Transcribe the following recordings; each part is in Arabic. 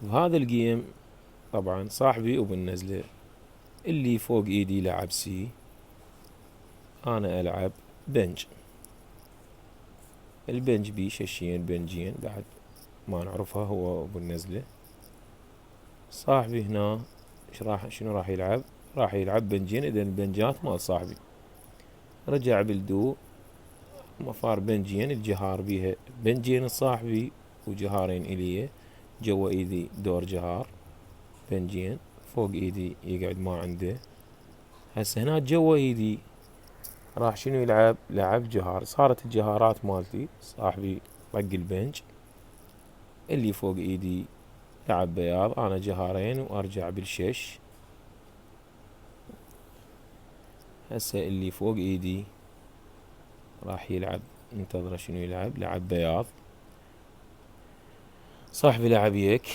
بهذا الجيم طبعا صاحبي وبالنزلة اللي فوق ايدي لعب سي، انا العب بنج. البنج بي ششين بنجين بعد ما نعرفها هو بالنزلة. صاحبي هنا شنو راح يلعب؟ راح يلعب بنجين، اذا البنجات مال صاحبي. رجع بالدو مفار بنجين، الجهار بيها بنجين صاحبي وجهارين الي. جوا ايدي دور جهار بنجين، فوق ايدي يقعد ما عنده. هسه هنا جوا ايدي راح شنو يلعب؟ لعب جهار. صارت الجهارات مالتي، صاحبي طق البنج، اللي فوق ايدي لعب بياض، انا جهارين وارجع بالشش. هسه اللي فوق ايدي راح يلعب، انتظره شنو يلعب؟ لعب بياض. صاحبي لعب يك،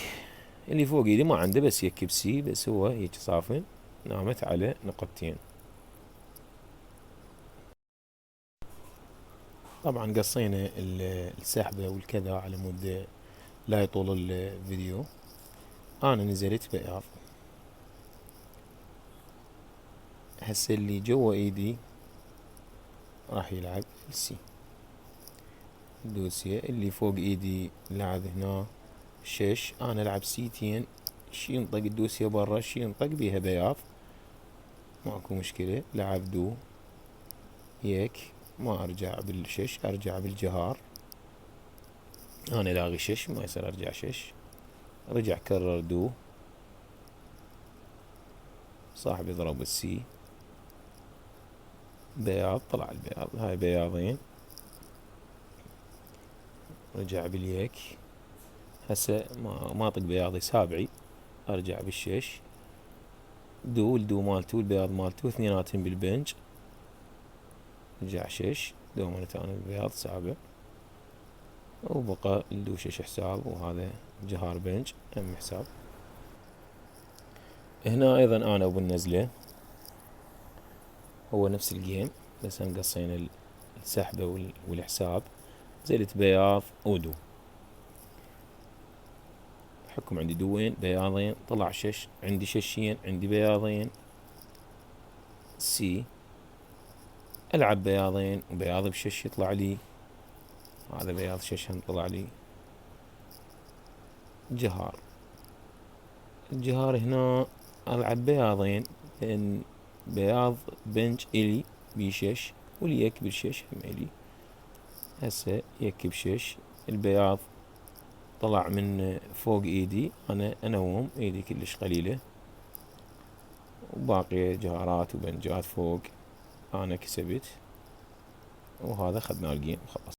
اللي فوق ايدي ما عنده بس يك بسي، بس هو هيك صافن، نامت على نقطتين. طبعا قصينا السحبة والكذا على مود لا يطول الفيديو. انا نزلت بياض. هسه اللي جوا ايدي راح يلعب السي دوسية. اللي فوق ايدي لعب هنا شش، انا العب سيتين. شي ينطق الدوسية برا، شي ينطق بيها بياض، ماكو مشكلة. لعب دو يك، ما ارجع بالشش، ارجع بالجهار. انا لاغي شش، ما يصير ارجع شش. رجع كرر دو، صاحبي ضرب السي بياض، طلع البياض. هاي بياضين. رجع باليك. هسه ما اطق بياضي سابعي، ارجع بالشش. دو الدو مالتو البياض مالتو اثنيناتهم بالبنج. رجع شش، دو مرتين البياض سابع، وبقى الدو شش حساب، وهذا جهار بنج هم حساب. هنا ايضا انا وبالنزلة هو نفس الجيم، بس هم قصينا السحبة والحساب. زلت بياض ودو، حكم عندي دوين بياضين، طلع شش، عندي ششين، عندي بياضين سي. العب بياضين وبياض بشش يطلع لي، هذا بياض شش هم طلع لي جهار. الجهار هنا العب بياضين، لان بياض بنج الي بشش، واليك بالشش هم الي. هسه يك بشش، البياض طلع من فوق ايدي، انا انوم ايدي كلش قليلة، وباقي جهارات وبنجات فوق انا كسبت. وهذا خدنا الجيم خلاص.